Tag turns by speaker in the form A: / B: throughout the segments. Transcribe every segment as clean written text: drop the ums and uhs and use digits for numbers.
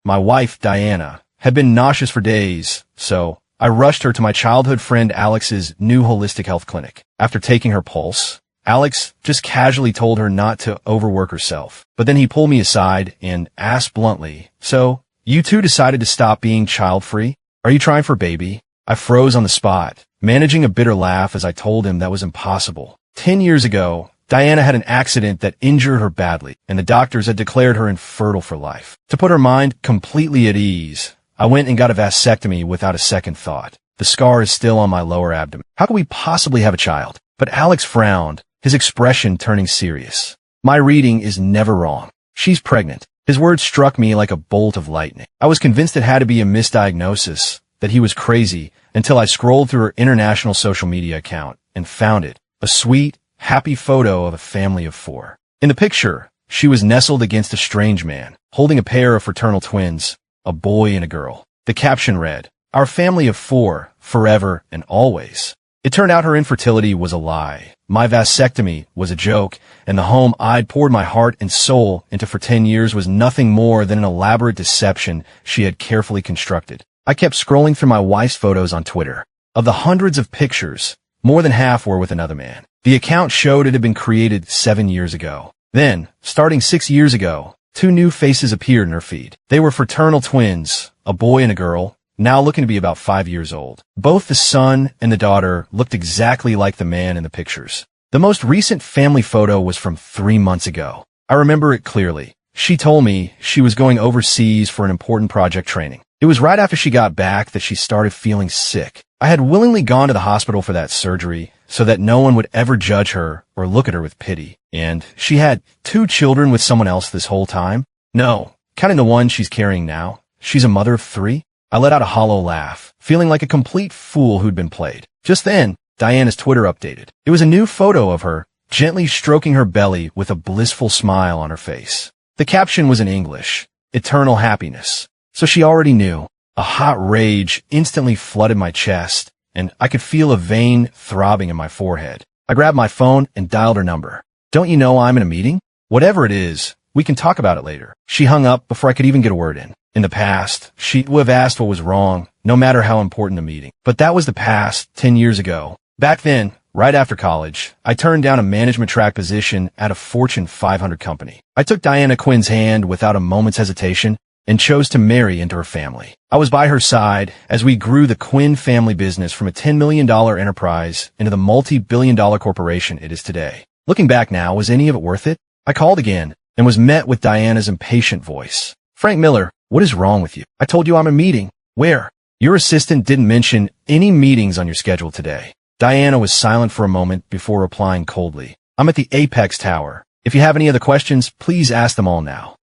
A: My wife, Diana, had been nauseous for days, so I rushed her to my childhood friend Alex's new holistic health clinic. After taking her pulse, Alex just casually told her not to overwork herself. But then he pulled me aside and asked bluntly, "So, you two decided to stop being child-free? Are you trying for baby?" I froze on the spot, managing a bitter laugh as I told him that was impossible. 10 years ago, Diana had an accident that injured her badly, and the doctors had declared her infertile for life. To put her mind completely at ease, I went and got a vasectomy without a second thought. The scar is still on my lower abdomen. How could we possibly have a child? But Alex frowned, his expression turning serious. My reading is never wrong. She's pregnant. His words struck me like a bolt of lightning. I was convinced it had to be a misdiagnosis, that he was crazy, until I scrolled through her international social media account and found it. A sweet, happy photo of a family of 4. In the picture, she was nestled against a strange man, holding a pair of fraternal twins, a boy and a girl. The caption read, "Our family of 4, forever and always." It turned out her infertility was a lie. My vasectomy was a joke, and the home I'd poured my heart and soul into for 10 years was nothing more than an elaborate deception she had carefully constructed. I kept scrolling through my wife's photos on Twitter. Of the hundreds of pictures, more than half were with another man. The account showed it had been created 7 years ago. Then, starting 6 years ago, 2 new faces appeared in her feed. They were fraternal twins, a boy and a girl, now looking to be about 5 years old. Both the son and the daughter looked exactly like the man in the pictures. The most recent family photo was from 3 months ago. I remember it clearly. She told me she was going overseas for an important project training. It was right after she got back that she started feeling sick. I had willingly gone to the hospital for that surgery so that no one would ever judge her or look at her with pity. And she had 2 children with someone else this whole time? No, counting the one she's carrying now. She's a mother of 3? I let out a hollow laugh, feeling like a complete fool who'd been played. Just then, Diana's Twitter updated. It was a new photo of her, gently stroking her belly with a blissful smile on her face. The caption was in English, "Eternal happiness." So she already knew. A hot rage instantly flooded my chest, and I could feel a vein throbbing in my forehead. I grabbed my phone and dialed her number. "Don't you know I'm in a meeting? Whatever it is, we can talk about it later." She hung up before I could even get a word in. In the past, she would have asked what was wrong, no matter how important a meeting. But that was the past, 10 years ago. Back then, right after college, I turned down a management track position at a Fortune 500 company. I took Diana Quinn's hand without a moment's hesitation and chose to marry into her family. I was by her side as we grew the Quinn family business from a $10 million enterprise into the multi-billion-dollar corporation it is today. Looking back now, was any of it worth it? I called again and was met with Diana's impatient voice. "Frank Miller, what is wrong with you? I told you I'm in a meeting." "Where?" "Your assistant didn't mention any meetings on your schedule today." Diana was silent for a moment before replying coldly. "I'm at the Apex Tower. If you have any other questions, please ask them all now."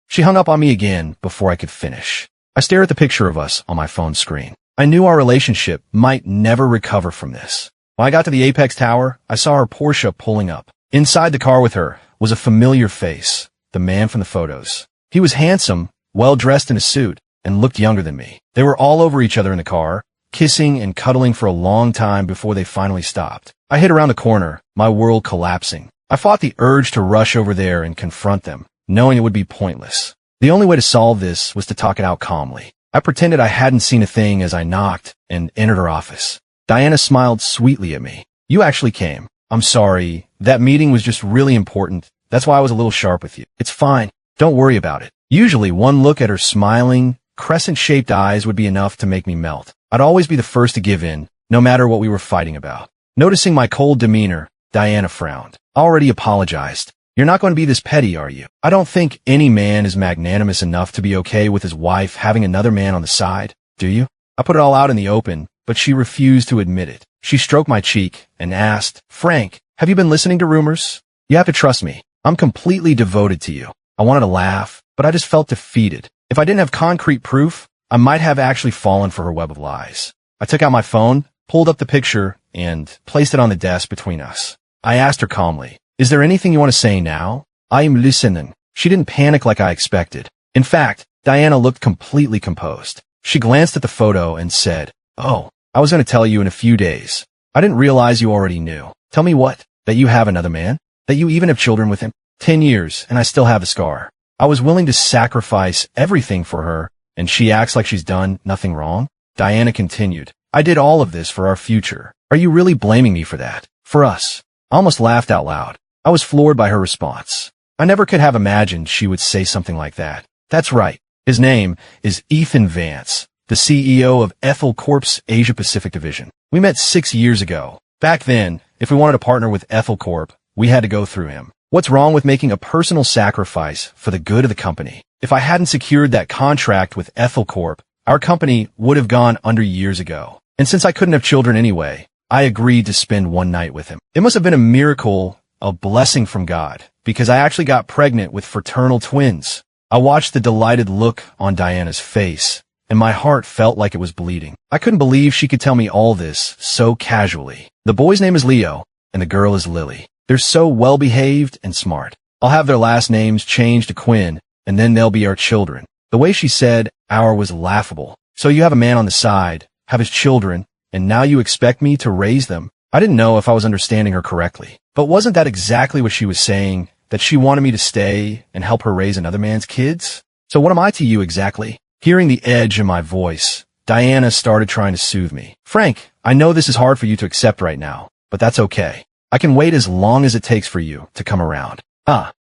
A: She hung up on me again before I could finish. I stared at the picture of us on my phone screen. I knew our relationship might never recover from this. When I got to the Apex Tower, I saw her Porsche pulling up. Inside the car with her was a familiar face, the man from the photos. He was handsome, well-dressed in a suit, and looked younger than me. They were all over each other in the car, kissing and cuddling for a long time before they finally stopped. I hid around the corner, my world collapsing. I fought the urge to rush over there and confront them, knowing it would be pointless. The only way to solve this was to talk it out calmly. I pretended I hadn't seen a thing as I knocked and entered her office. Diana smiled sweetly at me. "You actually came. I'm sorry. That meeting was just really important. That's why I was a little sharp with you. It's fine. Don't worry about it." Usually one look at her smiling, crescent-shaped eyes would be enough to make me melt. I'd always be the first to give in, no matter what we were fighting about. Noticing my cold demeanor, Diana frowned. "I already apologized. You're not going to be this petty, are you? I don't think any man is magnanimous enough to be okay with his wife having another man on the side, do you?" I put it all out in the open, but she refused to admit it. She stroked my cheek and asked, "Frank, have you been listening to rumors? You have to trust me. I'm completely devoted to you." I wanted to laugh, but I just felt defeated. If I didn't have concrete proof, I might have actually fallen for her web of lies. I took out my phone, pulled up the picture, and placed it on the desk between us. I asked her calmly, "Is there anything you want to say now?" "I am listening." She didn't panic like I expected. In fact, Diana looked completely composed. She glanced at the photo and said, "Oh, I was going to tell you in a few days. I didn't realize you already knew." "Tell me what? That you have another man? That you even have children with him?" 10 years, and I still have the scar. I was willing to sacrifice everything for her, and she acts like she's done nothing wrong? Diana continued. I did all of this for our future. Are you really blaming me for that? For us? I almost laughed out loud. I was floored by her response. I never could have imagined she would say something like that. That's right. His name is Ethan Vance, the CEO of Ethel Corp's Asia Pacific division. We met 6 years ago. Back then, if we wanted to partner with Ethel Corp, we had to go through him. What's wrong with making a personal sacrifice for the good of the company? If I hadn't secured that contract with Ethel Corp, our company would have gone under years ago. And since I couldn't have children anyway, I agreed to spend one night with him. It must have been a miracle, a blessing from God, because I actually got pregnant with fraternal twins. I watched the delighted look on Diana's face, and my heart felt like it was bleeding. I couldn't believe she could tell me all this so casually. The boy's name is Leo, and the girl is Lily. They're so well-behaved and smart. I'll have their last names changed to Quinn, and then they'll be our children. The way she said our was laughable. So you have a man on the side, have his children, and now you expect me to raise them? I didn't know if I was understanding her correctly. But wasn't that exactly what she was saying, that she wanted me to stay and help her raise another man's kids? So what am I to you exactly? Hearing the edge in my voice, Diana started trying to soothe me. Frank, I know this is hard for you to accept right now, but that's okay. I can wait as long as it takes for you to come around.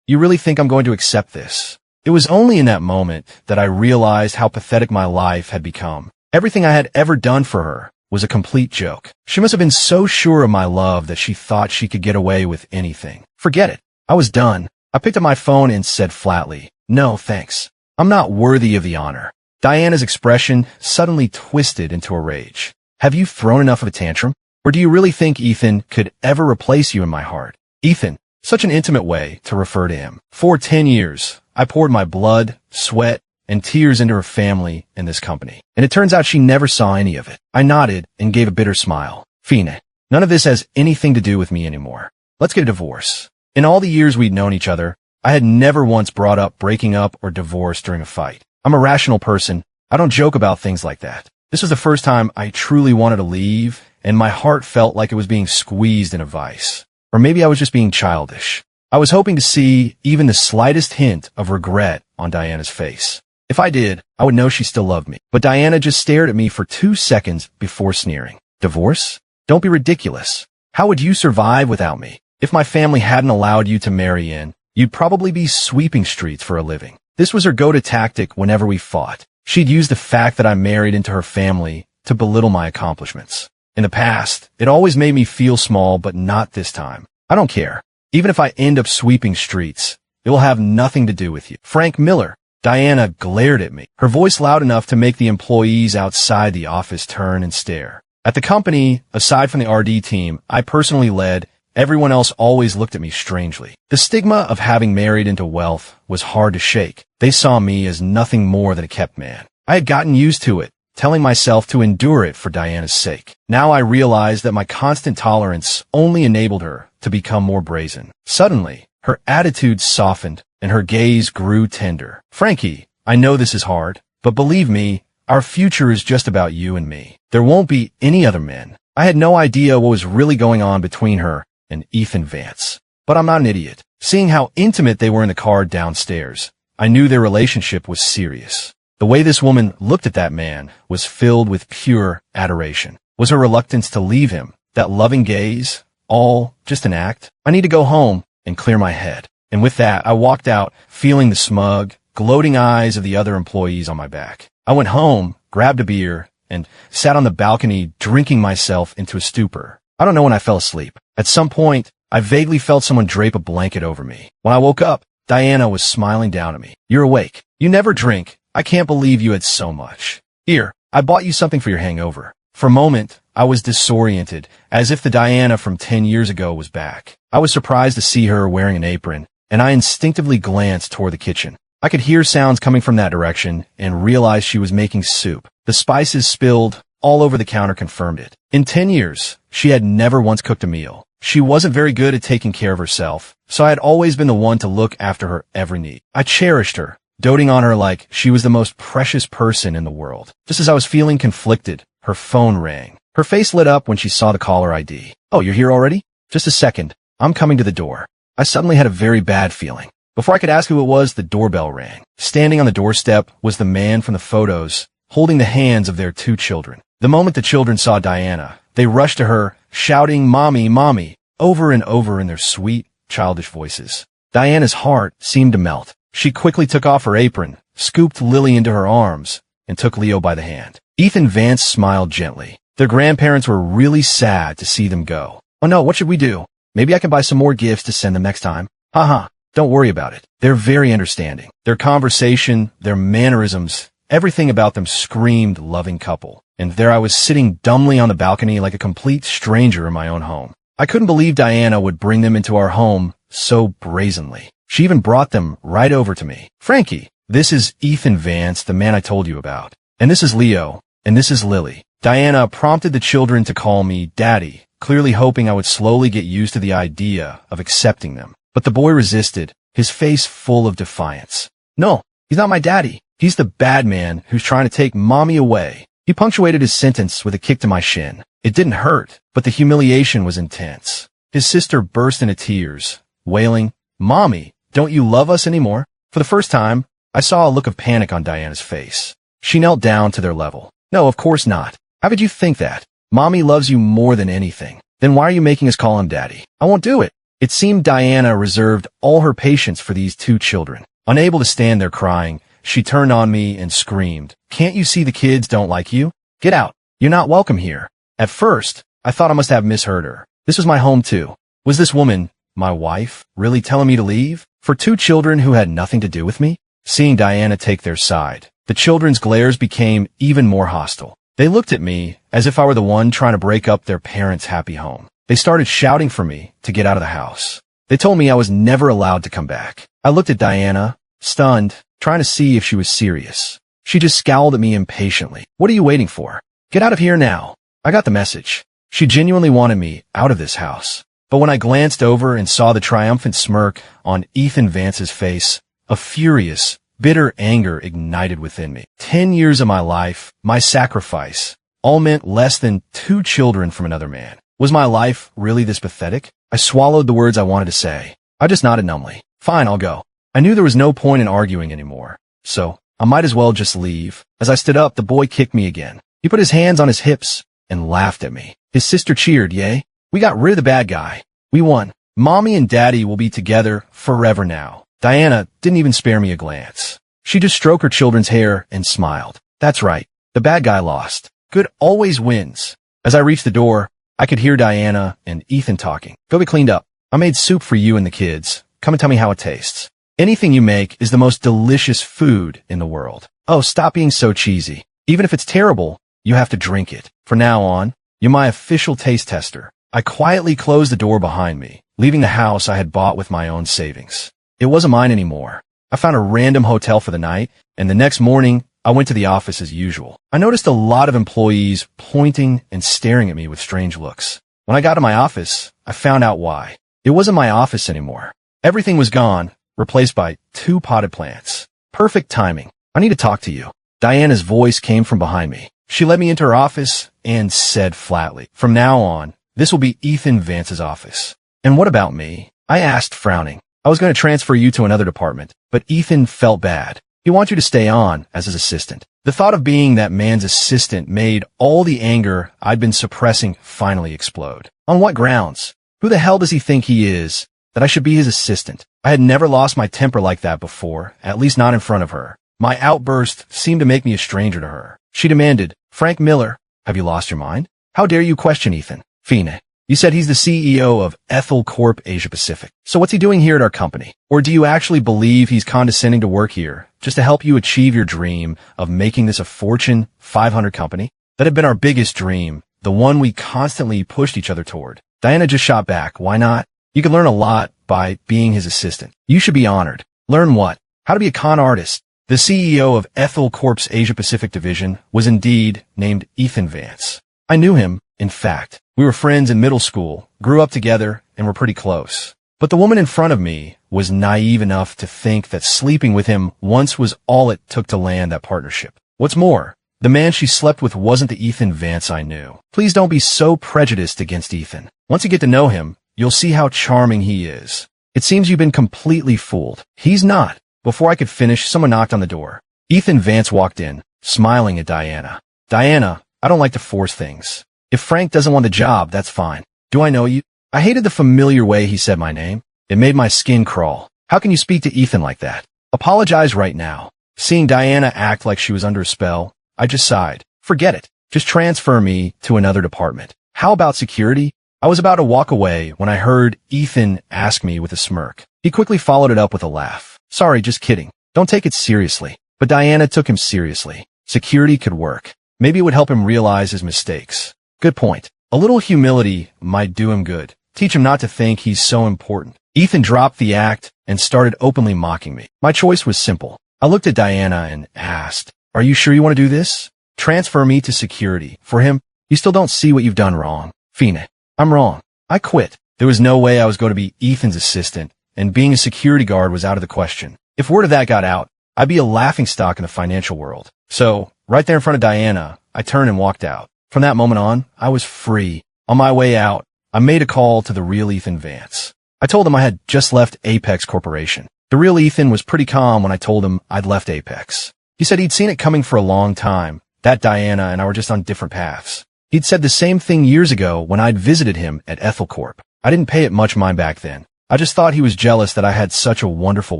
A: You really think I'm going to accept this? It was only in that moment that I realized how pathetic my life had become. Everything I had ever done for her was a complete joke. She must have been so sure of my love that she thought she could get away with anything. Forget it. I was done. I picked up my phone and said flatly, "No, thanks. I'm not worthy of the honor." Diana's expression suddenly twisted into a rage. Have you thrown enough of a tantrum? Or do you really think Ethan could ever replace you in my heart? Ethan, such an intimate way to refer to him. For 10 years, I poured my blood, sweat, and tears into her family and this company. And it turns out she never saw any of it. I nodded and gave a bitter smile. Fine. None of this has anything to do with me anymore. Let's get a divorce. In all the years we'd known each other, I had never once brought up breaking up or divorce during a fight. I'm a rational person. I don't joke about things like that. This was the first time I truly wanted to leave, and my heart felt like it was being squeezed in a vice. Or maybe I was just being childish. I was hoping to see even the slightest hint of regret on Diana's face. If I did, I would know she still loved me. But Diana just stared at me for 2 seconds before sneering. Divorce? Don't be ridiculous. How would you survive without me? If my family hadn't allowed you to marry in, you'd probably be sweeping streets for a living. This was her go-to tactic whenever we fought. She'd use the fact that I married into her family to belittle my accomplishments. In the past, it always made me feel small, but not this time. I don't care. Even if I end up sweeping streets, it will have nothing to do with you. Frank Miller. Diana glared at me, her voice loud enough to make the employees outside the office turn and stare. At the company, aside from the RD team I personally led, everyone else always looked at me strangely. The stigma of having married into wealth was hard to shake. They saw me as nothing more than a kept man. I had gotten used to it, telling myself to endure it for Diana's sake. Now I realized that my constant tolerance only enabled her to become more brazen. Suddenly, her attitude softened and her gaze grew tender. Frankie, I know this is hard, but believe me, our future is just about you and me. There won't be any other men. I had no idea what was really going on between her and Ethan Vance. But I'm not an idiot. Seeing how intimate they were in the car downstairs, I knew their relationship was serious. The way this woman looked at that man was filled with pure adoration. Was her reluctance to leave him, that loving gaze, all just an act? I need to go home and clear my head. And with that, I walked out, feeling the smug, gloating eyes of the other employees on my back. I went home, grabbed a beer, and sat on the balcony drinking myself into a stupor. I don't know when I fell asleep. At some point, I vaguely felt someone drape a blanket over me. When I woke up, Diana was smiling down at me. You're awake. You never drink. I can't believe you had so much. Here, I bought you something for your hangover. For a moment, I was disoriented, as if the Diana from 10 years ago was back. I was surprised to see her wearing an apron, and I instinctively glanced toward the kitchen. I could hear sounds coming from that direction and realized she was making soup. The spices spilled all over the counter confirmed it. In 10 years, she had never once cooked a meal. She wasn't very good at taking care of herself, so I had always been the one to look after her every need. I cherished her, doting on her like she was the most precious person in the world. Just as I was feeling conflicted, her phone rang. Her face lit up when she saw the caller ID. Oh, you're here already? Just a second. I'm coming to the door. I suddenly had a very bad feeling. Before I could ask who it was, the doorbell rang. Standing on the doorstep was the man from the photos, holding the hands of their 2 children. The moment the children saw Diana, they rushed to her, shouting, "Mommy, Mommy," over and over in their sweet, childish voices. Diana's heart seemed to melt. She quickly took off her apron, scooped Lily into her arms, and took Leo by the hand. Ethan Vance smiled gently. Their grandparents were really sad to see them go. "Oh no, what should we do? Maybe I can buy some more gifts to send them next time." Haha, don't worry about it. They're very understanding. Their conversation, their mannerisms, everything about them screamed loving couple. And there I was sitting dumbly on the balcony like a complete stranger in my own home. I couldn't believe Diana would bring them into our home so brazenly. She even brought them right over to me. "Frankie, this is Ethan Vance, the man I told you about. And this is Leo. And this is Lily." Diana prompted the children to call me Daddy, clearly hoping I would slowly get used to the idea of accepting them. But the boy resisted, his face full of defiance. "No, he's not my daddy. He's the bad man who's trying to take Mommy away." He punctuated his sentence with a kick to my shin. It didn't hurt, but the humiliation was intense. His sister burst into tears, wailing, "Mommy, don't you love us anymore?" For the first time, I saw a look of panic on Diana's face. She knelt down to their level. "No, of course not. How could you think that? Mommy loves you more than anything. Then why are you making us call him Daddy?" "I won't do it." It seemed Diana reserved all her patience for these 2 children. Unable to stand there crying, she turned on me and screamed, "Can't you see the kids don't like you? Get out. You're not welcome here." At first, I thought I must have misheard her. This was my home too. Was this woman, my wife, really telling me to leave? For 2 children who had nothing to do with me? Seeing Diana take their side, the children's glares became even more hostile. They looked at me as if I were the one trying to break up their parents' happy home. They started shouting for me to get out of the house. They told me I was never allowed to come back. I looked at Diana, stunned, trying to see if she was serious. She just scowled at me impatiently. "What are you waiting for? Get out of here now." I got the message. She genuinely wanted me out of this house. But when I glanced over and saw the triumphant smirk on Ethan Vance's face, a furious, bitter anger ignited within me. 10 years of my life, my sacrifice, all meant less than 2 children from another man. Was my life really this pathetic? I swallowed the words I wanted to say. I just nodded numbly. "Fine, I'll go." I knew there was no point in arguing anymore, so I might as well just leave. As I stood up, the boy kicked me again. He put his hands on his hips and laughed at me. His sister cheered, "Yay, we got rid of the bad guy. We won. Mommy and Daddy will be together forever now." Diana didn't even spare me a glance. She just stroked her children's hair and smiled. "That's right. The bad guy lost. Good always wins." As I reached the door, I could hear Diana and Ethan talking. "Go get cleaned up. I made soup for you and the kids. Come and tell me how it tastes. Anything you make is the most delicious food in the world." "Oh, stop being so cheesy. Even if it's terrible, you have to drink it. From now on, you're my official taste tester." I quietly closed the door behind me, leaving the house I had bought with my own savings. It wasn't mine anymore. I found a random hotel for the night, and the next morning, I went to the office as usual. I noticed a lot of employees pointing and staring at me with strange looks. When I got to my office, I found out why. It wasn't my office anymore. Everything was gone, replaced by 2 potted plants. Perfect timing. "I need to talk to you." Diana's voice came from behind me. She led me into her office and said flatly, "From now on, this will be Ethan Vance's office." "And what about me?" I asked, frowning. "I was going to transfer you to another department, but Ethan felt bad. He wants you to stay on as his assistant." The thought of being that man's assistant made all the anger I'd been suppressing finally explode. On what grounds? Who the hell does he think he is, that I should be his assistant? I had never lost my temper like that before, at least not in front of her. My outburst seemed to make me a stranger to her. She demanded, "Frank Miller, have you lost your mind? How dare you question Ethan? Fine. You said he's the CEO of Ethel Corp Asia Pacific. So what's he doing here at our company? Or do you actually believe he's condescending to work here just to help you achieve your dream of making this a Fortune 500 company? That had been our biggest dream, the one we constantly pushed each other toward." Diana just shot back. "Why not? You can learn a lot by being his assistant. You should be honored." "Learn what?" "How to be a con artist." The CEO of Ethel Corp's Asia Pacific division was indeed named Ethan Vance. I knew him, in fact. We were friends in middle school, grew up together, and were pretty close. But the woman in front of me was naive enough to think that sleeping with him once was all it took to land that partnership. What's more, the man she slept with wasn't the Ethan Vance I knew. Please don't be so prejudiced against Ethan. Once you get to know him, you'll see how charming he is. It seems you've been completely fooled. He's not. Before I could finish, someone knocked on the door. Ethan Vance walked in, smiling at Diana. Diana, I don't like to force things. If Frank doesn't want the job, that's fine. Do I know you? I hated the familiar way he said my name. It made my skin crawl. How can you speak to Ethan like that? Apologize right now. Seeing Diana act like she was under a spell, I just sighed. Forget it. Just transfer me to another department. How about security? I was about to walk away when I heard Ethan ask me with a smirk. He quickly followed it up with a laugh. Sorry, just kidding. Don't take it seriously. But Diana took him seriously. Security could work. Maybe it would help him realize his mistakes. Good point. A little humility might do him good. Teach him not to think he's so important. Ethan dropped the act and started openly mocking me. My choice was simple. I looked at Diana and asked, "Are you sure you want to do this? Transfer me to security. For him, you still don't see what you've done wrong." Fine. I'm wrong. I quit. There was no way I was going to be Ethan's assistant, and being a security guard was out of the question. If word of that got out, I'd be a laughingstock in the financial world. So, right there in front of Diana, I turned and walked out. From that moment on, I was free. On my way out, I made a call to the real Ethan Vance. I told him I had just left Apex Corporation. The real Ethan was pretty calm when I told him I'd left Apex. He said he'd seen it coming for a long time, that Diana and I were just on different paths. He'd said the same thing years ago when I'd visited him at Ethel Corp. I didn't pay it much mind back then. I just thought he was jealous that I had such a wonderful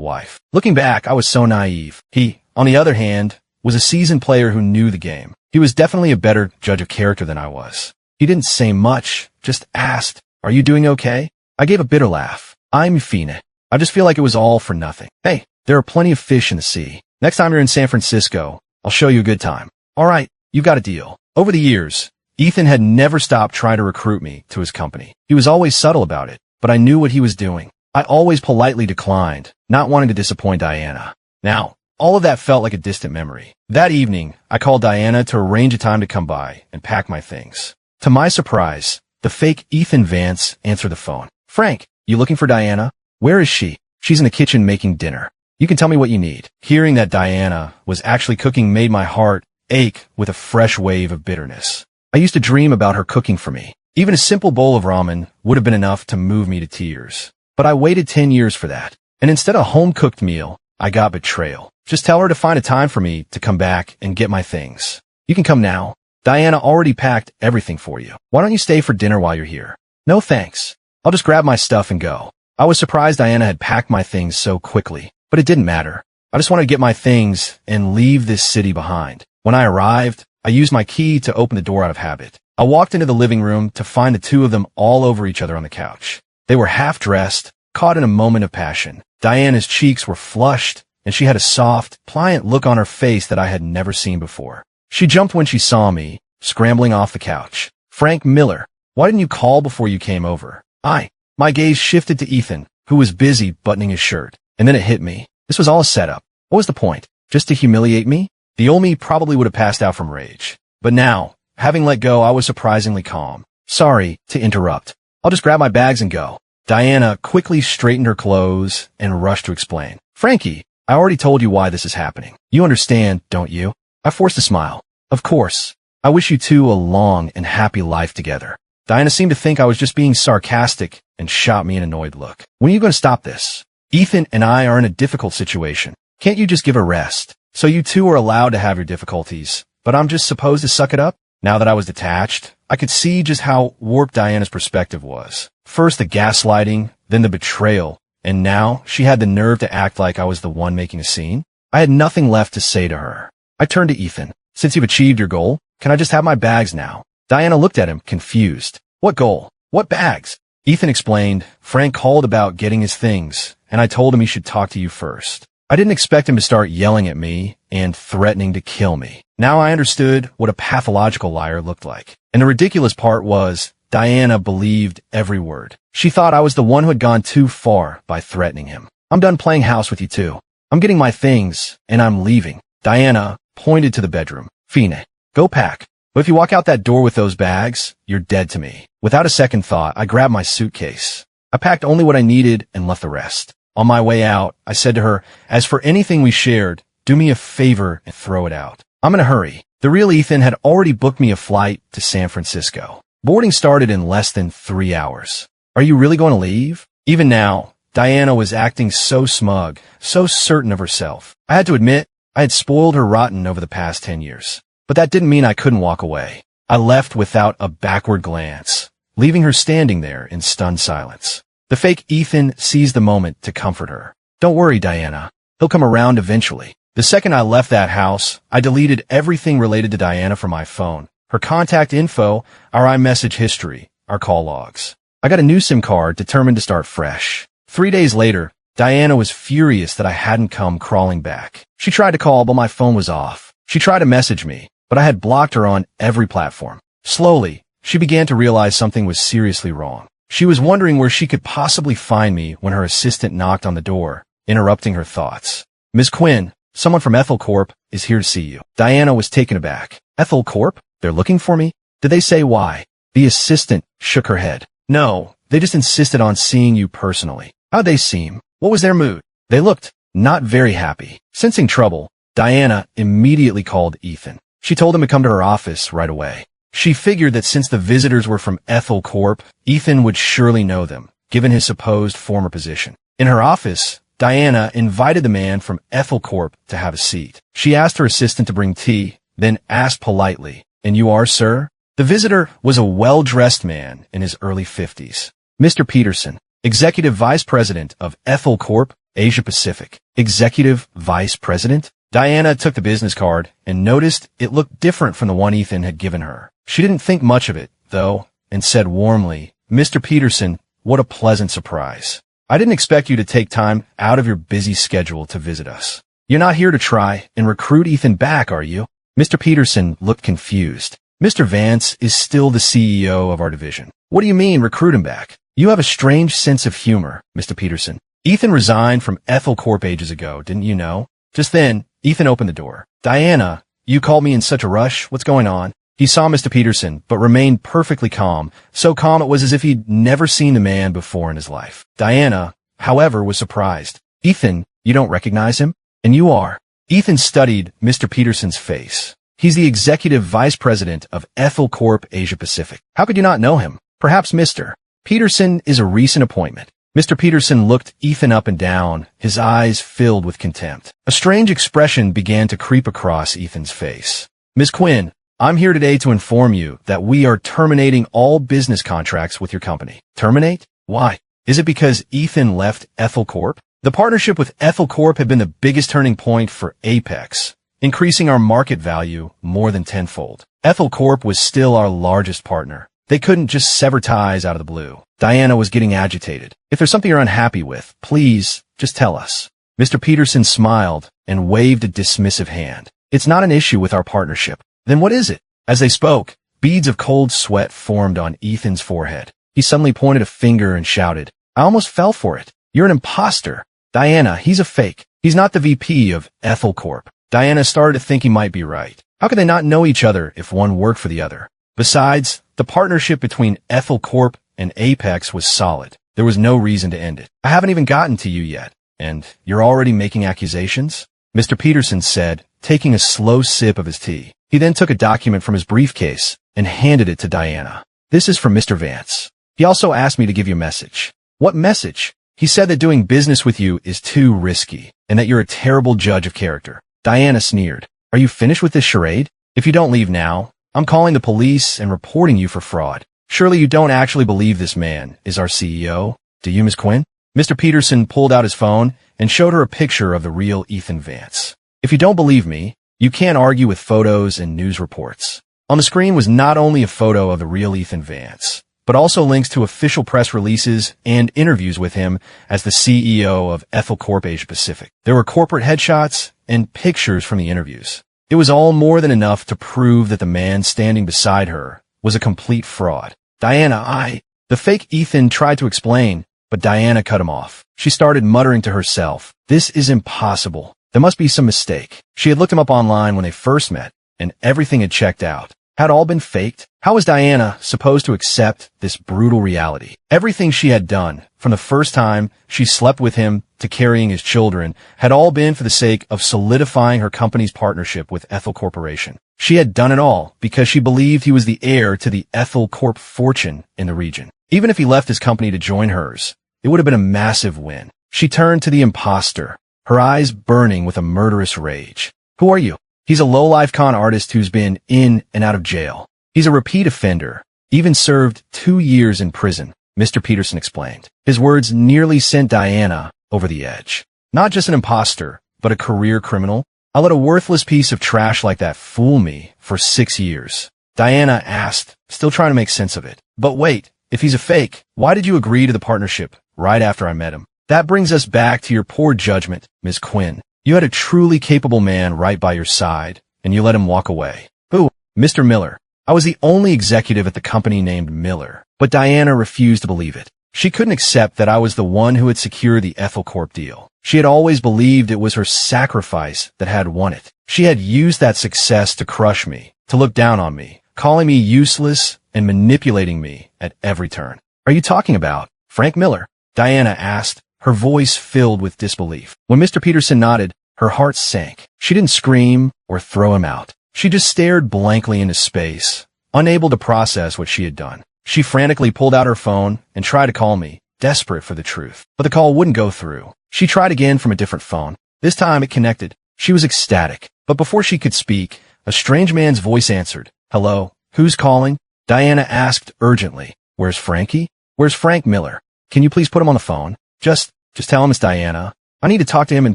A: wife. Looking back, I was so naive. He, on the other hand, was a seasoned player who knew the game. He was definitely a better judge of character than I was. He didn't say much, just asked, "Are you doing okay?" I gave a bitter laugh. I'm Fine. I just feel like it was all for nothing. Hey, there are plenty of fish in the sea. Next time you're in San Francisco, I'll show you a good time. All right, you got a deal. Over the years, Ethan had never stopped trying to recruit me to his company. He was always subtle about it, but I knew what he was doing. I always politely declined, not wanting to disappoint Diana. Now, all of that felt like a distant memory. That evening, I called Diana to arrange a time to come by and pack my things. To my surprise, the fake Ethan Vance answered the phone. "Frank, you looking for Diana? Where is she?" "She's in the kitchen making dinner. You can tell me what you need." Hearing that Diana was actually cooking made my heart ache with a fresh wave of bitterness. I used to dream about her cooking for me. Even a simple bowl of ramen would have been enough to move me to tears. But I waited 10 years for that. And instead of a home-cooked meal, I got betrayal. Just tell her to find a time for me to come back and get my things. "You can come now. Diana already packed everything for you. Why don't you stay for dinner while you're here?" "No thanks. I'll just grab my stuff and go." I was surprised Diana had packed my things so quickly, but it didn't matter. I just wanted to get my things and leave this city behind. When I arrived, I used my key to open the door out of habit. I walked into the living room to find the two of them all over each other on the couch. They were half-dressed, caught in a moment of passion. Diana's cheeks were flushed, and she had a soft, pliant look on her face that I had never seen before. She jumped when she saw me, scrambling off the couch. "Frank Miller, why didn't you call before you came over?" My gaze shifted to Ethan, who was busy buttoning his shirt. And then it hit me. This was all a setup. What was the point? Just to humiliate me? The old me probably would have passed out from rage. But now, having let go, I was surprisingly calm. "Sorry to interrupt. I'll just grab my bags and go." Diana quickly straightened her clothes and rushed to explain. "Frankie, I already told you why this is happening. You understand, don't you?" I forced a smile. "Of course. I wish you two a long and happy life together." Diana seemed to think I was just being sarcastic and shot me an annoyed look. "When are you going to stop this? Ethan and I are in a difficult situation. Can't you just give a rest? So you two are allowed to have your difficulties, but I'm just supposed to suck it up?" Now that I was detached, I could see just how warped Diana's perspective was. First the gaslighting, then the betrayal, and now she had the nerve to act like I was the one making a scene. I had nothing left to say to her. I turned to Ethan. "Since you've achieved your goal, can I just have my bags now?" Diana looked at him, confused. "What goal? What bags?" Ethan explained, "Frank called about getting his things, and I told him he should talk to you first." I didn't expect him to start yelling at me and threatening to kill me. Now I understood what a pathological liar looked like. And the ridiculous part was, Diana believed every word. She thought I was the one who had gone too far by threatening him. "I'm done playing house with you two. I'm getting my things, and I'm leaving." Diana pointed to the bedroom. "Fine, go pack. But if you walk out that door with those bags, you're dead to me." Without a second thought, I grabbed my suitcase. I packed only what I needed and left the rest. On my way out, I said to her, "As for anything we shared, do me a favor and throw it out. I'm in a hurry." The real Ethan had already booked me a flight to San Francisco. Boarding started in less than 3 hours. "Are you really going to leave?" Even now, Diana was acting so smug, so certain of herself. I had to admit, I had spoiled her rotten over the past 10 years. But that didn't mean I couldn't walk away. I left without a backward glance, leaving her standing there in stunned silence. The fake Ethan seized the moment to comfort her. Don't worry, Diana. He'll come around eventually. The second I left that house, I deleted everything related to Diana from my phone. Her contact info, our iMessage history, our call logs. I got a new SIM card determined to start fresh. 3 days later, Diana was furious that I hadn't come crawling back. She tried to call, but my phone was off. She tried to message me, but I had blocked her on every platform. Slowly, she began to realize something was seriously wrong. She was wondering where she could possibly find me when her assistant knocked on the door, interrupting her thoughts. Ms. Quinn, someone from Ethel Corp is here to see you. Diana was taken aback. Ethel Corp? They're looking for me? Did they say why? The assistant shook her head. No, they just insisted on seeing you personally. How'd they seem? What was their mood? They looked not very happy. Sensing trouble, Diana immediately called Ethan. She told him to come to her office right away. She figured that since the visitors were from Ethel Corp, Ethan would surely know them, given his supposed former position. In her office, Diana invited the man from Ethel Corp to have a seat. She asked her assistant to bring tea, then asked politely, "And you are, sir?" The visitor was a well-dressed man in his early 50s. Mr. Peterson, Executive Vice President of Ethel Corp, Asia Pacific. Executive Vice President? Diana took the business card and noticed it looked different from the one Ethan had given her. She didn't think much of it, though, and said warmly, "Mr. Peterson, what a pleasant surprise. I didn't expect you to take time out of your busy schedule to visit us. You're not here to try and recruit Ethan back, are you?" Mr. Peterson looked confused. "Mr. Vance is still the CEO of our division. What do you mean, recruit him back? You have a strange sense of humor, Mr. Peterson. Ethan resigned from Ethel Corp ages ago, didn't you know?" Just then, Ethan opened the door. "Diana, you called me in such a rush. What's going on?" He saw Mr. Peterson, but remained perfectly calm, so calm it was as if he'd never seen the man before in his life. Diana, however, was surprised. "Ethan, you don't recognize him? And you are." Ethan studied Mr. Peterson's face. "He's the Executive Vice President of Ethel Corp Asia Pacific. How could you not know him? Perhaps Mr. Peterson is a recent appointment." Mr. Peterson looked Ethan up and down, his eyes filled with contempt. A strange expression began to creep across Ethan's face. "Ms. Quinn, I'm here today to inform you that we are terminating all business contracts with your company." "Terminate? Why? Is it because Ethan left Ethel Corp?" The partnership with Ethel Corp had been the biggest turning point for Apex, increasing our market value more than tenfold. Ethel Corp was still our largest partner. They couldn't just sever ties out of the blue. Diana was getting agitated. "If there's something you're unhappy with, please, just tell us." Mr. Peterson smiled and waved a dismissive hand. "It's not an issue with our partnership." "Then what is it?" As they spoke, beads of cold sweat formed on Ethan's forehead. He suddenly pointed a finger and shouted, "I almost fell for it. You're an imposter. Diana, he's a fake. He's not the VP of Ethel Corp." Diana started to think he might be right. How could they not know each other if one worked for the other? Besides, the partnership between Ethel Corp and Apex was solid. There was no reason to end it. "I haven't even gotten to you yet, and you're already making accusations?" Mr. Peterson said, taking a slow sip of his tea. He then took a document from his briefcase and handed it to Diana. "This is from Mr. Vance. He also asked me to give you a message." "What message?" "He said that doing business with you is too risky, and that you're a terrible judge of character." Diana sneered. "Are you finished with this charade? If you don't leave now, I'm calling the police and reporting you for fraud. Surely you don't actually believe this man is our CEO, do you, Ms. Quinn?" Mr. Peterson pulled out his phone and showed her a picture of the real Ethan Vance. "If you don't believe me, you can't argue with photos and news reports." On the screen was not only a photo of the real Ethan Vance, but also links to official press releases and interviews with him as the CEO of Ethel Corp Asia Pacific. There were corporate headshots and pictures from the interviews. It was all more than enough to prove that the man standing beside her was a complete fraud. "Diana, the fake Ethan tried to explain, but Diana cut him off. She started muttering to herself, "This is impossible. There must be some mistake." She had looked him up online when they first met, and everything had checked out. Had all been faked? How was Diana supposed to accept this brutal reality? Everything she had done, from the first time she slept with him to carrying his children, had all been for the sake of solidifying her company's partnership with Ethel Corporation. She had done it all because she believed he was the heir to the Ethel Corp fortune in the region. Even if he left his company to join hers, it would have been a massive win. She turned to the imposter, her eyes burning with a murderous rage. Who are you? He's a low-life con artist who's been in and out of jail. He's a repeat offender, even served 2 years in prison, Mr. Peterson explained. His words nearly sent Diana over the edge. Not just an imposter, but a career criminal? I let a worthless piece of trash like that fool me for 6 years. Diana asked, still trying to make sense of it. But wait, if he's a fake, why did you agree to the partnership right after I met him? That brings us back to your poor judgment, Ms. Quinn. You had a truly capable man right by your side, and you let him walk away. Who? Mr. Miller. I was the only executive at the company named Miller. But Diana refused to believe it. She couldn't accept that I was the one who had secured the Ethel Corp deal. She had always believed it was her sacrifice that had won it. She had used that success to crush me, to look down on me, calling me useless and manipulating me at every turn. Are you talking about Frank Miller? Diana asked, her voice filled with disbelief. When Mr. Peterson nodded, her heart sank. She didn't scream or throw him out. She just stared blankly into space, unable to process what she had done. She frantically pulled out her phone and tried to call me, desperate for the truth. But the call wouldn't go through. She tried again from a different phone. This time it connected. She was ecstatic. But before she could speak, a strange man's voice answered. Hello? Who's calling? Diana asked urgently. Where's Frankie? Where's Frank Miller? Can you please put him on the phone? Just tell him it's Diana. I need to talk to him in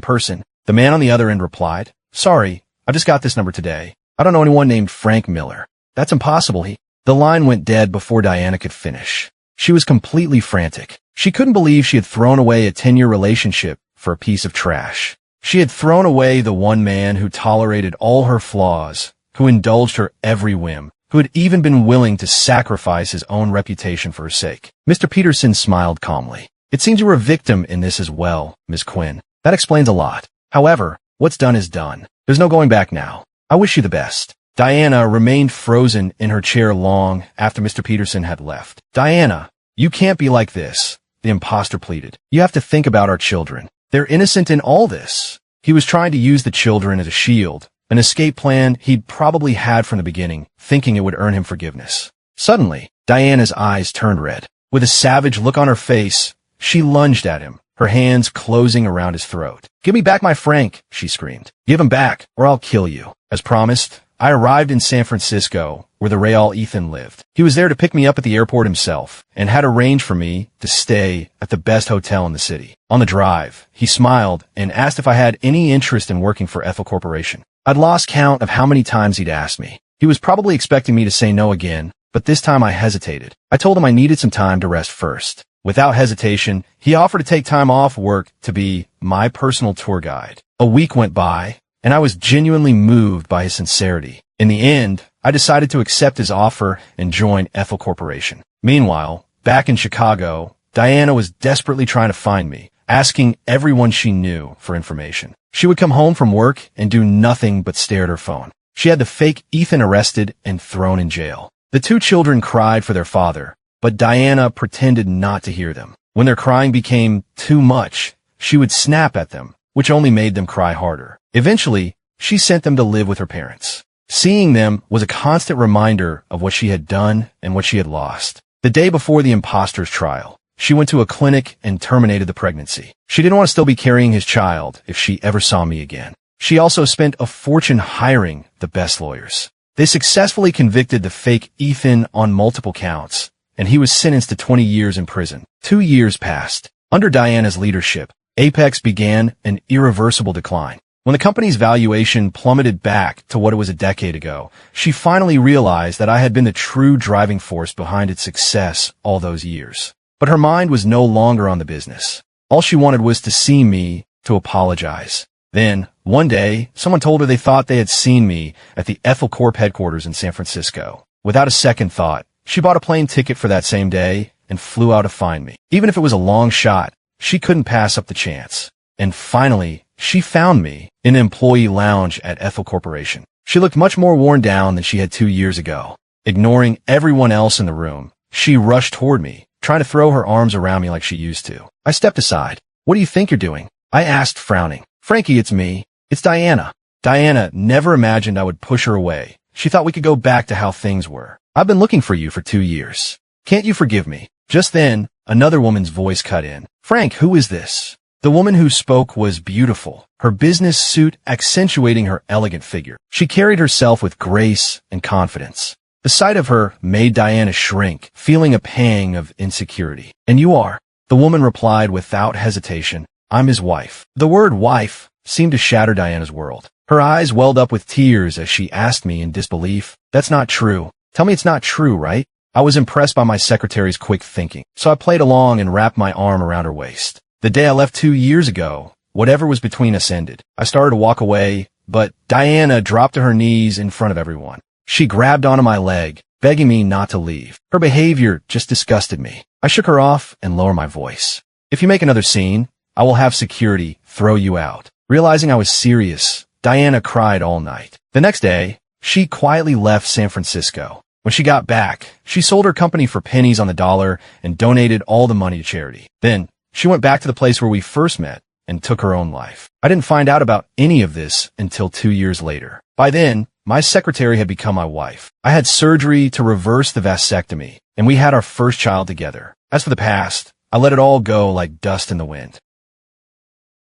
A: person. The man on the other end replied. Sorry, I just got this number today. I don't know anyone named Frank Miller. That's impossible. The line went dead before Diana could finish. She was completely frantic. She couldn't believe she had thrown away a 10-year relationship for a piece of trash. She had thrown away the one man who tolerated all her flaws, who indulged her every whim, who had even been willing to sacrifice his own reputation for her sake. Mr. Peterson smiled calmly. It seems you were a victim in this as well, Ms. Quinn. That explains a lot. However, what's done is done. There's no going back now. I wish you the best. Diana remained frozen in her chair long after Mr. Peterson had left. Diana, you can't be like this, the imposter pleaded. You have to think about our children. They're innocent in all this. He was trying to use the children as a shield, an escape plan he'd probably had from the beginning, thinking it would earn him forgiveness. Suddenly, Diana's eyes turned red. With a savage look on her face, she lunged at him, her hands closing around his throat. Give me back my Frank, she screamed. Give him back, or I'll kill you. As promised, I arrived in San Francisco, where the Real Ethan lived. He was there to pick me up at the airport himself, and had arranged for me to stay at the best hotel in the city. On the drive, he smiled and asked if I had any interest in working for Ethel Corporation. I'd lost count of how many times he'd asked me. He was probably expecting me to say no again, but this time I hesitated. I told him I needed some time to rest first. Without hesitation, he offered to take time off work to be my personal tour guide. A week went by, and I was genuinely moved by his sincerity. In the end, I decided to accept his offer and join Ethel Corporation. Meanwhile, back in Chicago, Diana was desperately trying to find me, asking everyone she knew for information. She would come home from work and do nothing but stare at her phone. She had the fake Ethan arrested and thrown in jail. The 2 children cried for their father, but Diana pretended not to hear them. When their crying became too much, she would snap at them, which only made them cry harder. Eventually, she sent them to live with her parents. Seeing them was a constant reminder of what she had done and what she had lost. The day before the imposter's trial, she went to a clinic and terminated the pregnancy. She didn't want to still be carrying his child if she ever saw me again. She also spent a fortune hiring the best lawyers. They successfully convicted the fake Ethan on multiple counts, and he was sentenced to 20 years in prison. 2 years passed. Under Diana's leadership, Apex began an irreversible decline. When the company's valuation plummeted back to what it was a decade ago, she finally realized that I had been the true driving force behind its success all those years. But her mind was no longer on the business. All she wanted was to see me, to apologize. Then, one day, someone told her they thought they had seen me at the Ethel Corp headquarters in San Francisco. Without a second thought, she bought a plane ticket for that same day and flew out to find me. Even if it was a long shot, she couldn't pass up the chance. And finally, she found me in an employee lounge at Ethel Corporation. She looked much more worn down than she had 2 years ago. Ignoring everyone else in the room, she rushed toward me, trying to throw her arms around me like she used to. I stepped aside. What do you think you're doing? I asked, frowning. Frankie, it's me. It's Diana. Diana never imagined I would push her away. She thought we could go back to how things were. I've been looking for you for 2 years. Can't you forgive me? Just then, Another woman's voice cut in. Frank, who is this? The woman who spoke was beautiful, her business suit accentuating her elegant figure. She carried herself with grace and confidence. The sight of her made Diana shrink, feeling a pang of insecurity. And you are? The woman replied without hesitation. I'm his wife. The word wife seemed to shatter Diana's world. Her eyes welled up with tears as she asked me in disbelief. That's not true. Tell me it's not true, right? I was impressed by my secretary's quick thinking, so I played along and wrapped my arm around her waist. The day I left 2 years ago, whatever was between us ended. I started to walk away, but Diana dropped to her knees in front of everyone. She grabbed onto my leg, begging me not to leave. Her behavior just disgusted me. I shook her off and lowered my voice. If you make another scene, I will have security throw you out. Realizing I was serious, Diana cried all night. The next day, she quietly left San Francisco. When she got back, she sold her company for pennies on the dollar and donated all the money to charity. Then, she went back to the place where we first met and took her own life. I didn't find out about any of this until 2 years later. By then, my secretary had become my wife. I had surgery to reverse the vasectomy, and we had our first child together. As for the past, I let it all go like dust in the wind.